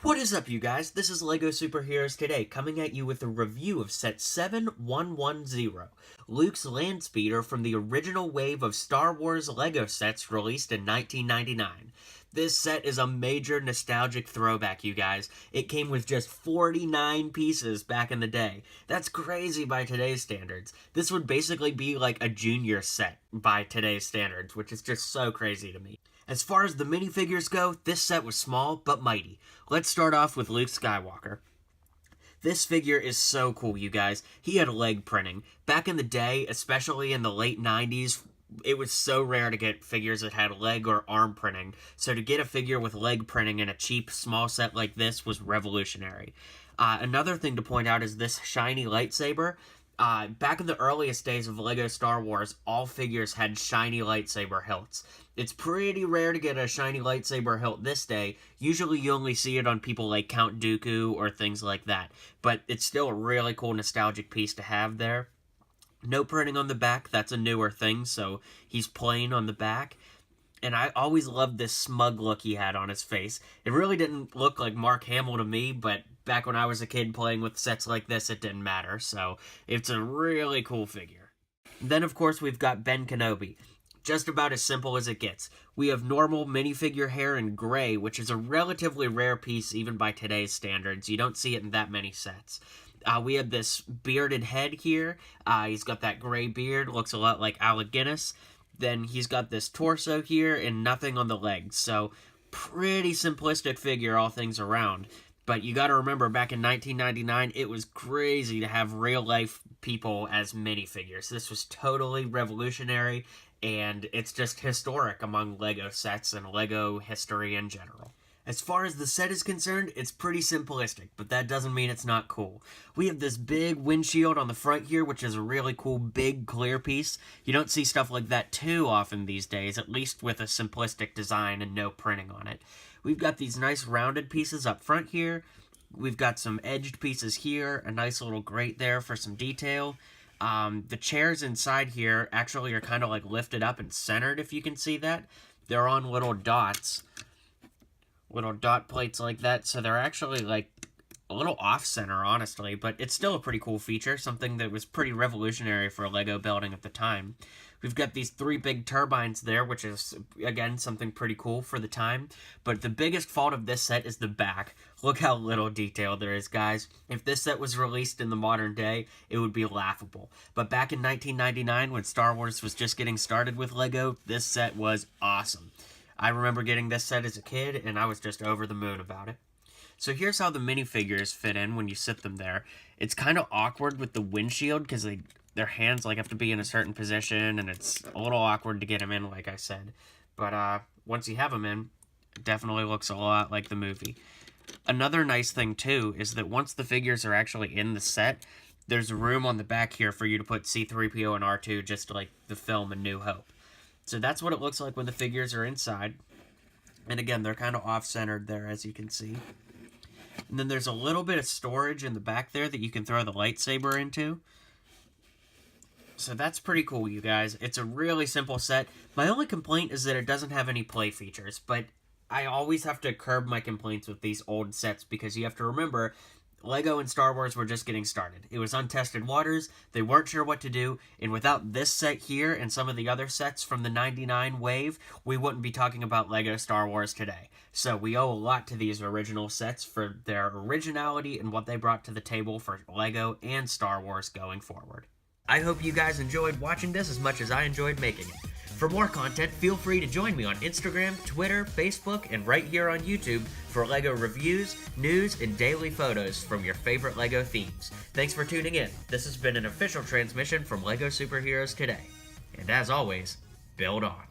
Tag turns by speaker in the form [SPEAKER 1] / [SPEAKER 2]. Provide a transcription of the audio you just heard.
[SPEAKER 1] What is up, you guys? This is LEGO Superheroes Today, coming at you with a review of set 7110, Luke's Landspeeder from the original wave of Star Wars LEGO sets released in 1999. This set is a major nostalgic throwback, you guys. It came with just 49 pieces back in the day. That's crazy by today's standards. This would basically be like a junior set by today's standards, which is just so crazy to me. As far as the minifigures go, this set was small but mighty. Let's start off with Luke Skywalker. This figure is so cool, you guys. He had leg printing. Back in the day, especially in the late 90s, it was so rare to get figures that had leg or arm printing. So to get a figure with leg printing in a cheap, small set like this was revolutionary. Another thing to point out is this shiny lightsaber. Back in the earliest days of LEGO Star Wars, all figures had shiny lightsaber hilts. It's pretty rare to get a shiny lightsaber hilt this day. Usually you only see it on people like Count Dooku or things like that. But it's still a really cool nostalgic piece to have there. No printing on the back, that's a newer thing, so he's plain on the back. And I always loved this smug look he had on his face. It really didn't look like Mark Hamill to me, but back when I was a kid playing with sets like this, it didn't matter. So it's a really cool figure. Then, of course, we've got Ben Kenobi. Just about as simple as it gets. We have normal minifigure hair in gray, which is a relatively rare piece even by today's standards. You don't see it in that many sets. We have this bearded head here. He's got that gray beard, looks a lot like Alec Guinness. Then he's got this torso here and nothing on the legs. So pretty simplistic figure all things around. But you gotta remember, back in 1999, it was crazy to have real-life people as minifigures. This was totally revolutionary, and it's just historic among LEGO sets and LEGO history in general. As far as the set is concerned, it's pretty simplistic, but that doesn't mean it's not cool. We have this big windshield on the front here, which is a really cool, big, clear piece. You don't see stuff like that too often these days, at least with a simplistic design and no printing on it. We've got these nice rounded pieces up front here. We've got some edged pieces here, a nice little grate there for some detail. The chairs inside here actually are kind of like lifted up and centered, if you can see that. They're on little dots. Little dot plates like that, so they're actually like a little off-center, honestly, but it's still a pretty cool feature, something that was pretty revolutionary for LEGO building at the time. We've got these 3 big turbines there, which is, again, something pretty cool for the time, but the biggest fault of this set is the back. Look how little detail there is, guys. If this set was released in the modern day, it would be laughable. But back in 1999, when Star Wars was just getting started with LEGO, this set was awesome. I remember getting this set as a kid, and I was just over the moon about it. So here's how the minifigures fit in when you sit them there. It's kind of awkward with the windshield, because their hands have to be in a certain position, and it's a little awkward to get them in, like I said. But once you have them in, it definitely looks a lot like the movie. Another nice thing, too, is that once the figures are actually in the set, there's room on the back here for you to put C-3PO and R2, just like the film A New Hope. So that's what it looks like when the figures are inside. And again, they're kind of off-centered there, as you can see. And then there's a little bit of storage in the back there that you can throw the lightsaber into. So that's pretty cool, you guys. It's a really simple set. My only complaint is that it doesn't have any play features, but I always have to curb my complaints with these old sets because you have to remember, LEGO and Star Wars were just getting started. It was untested waters, they weren't sure what to do, and without this set here and some of the other sets from the 99 wave, we wouldn't be talking about LEGO Star Wars today. So we owe a lot to these original sets for their originality and what they brought to the table for LEGO and Star Wars going forward. I hope you guys enjoyed watching this as much as I enjoyed making it. For more content, feel free to join me on Instagram, Twitter, Facebook, and right here on YouTube for LEGO reviews, news, and daily photos from your favorite LEGO themes. Thanks for tuning in. This has been an official transmission from LEGO Superheroes Today. And as always, build on.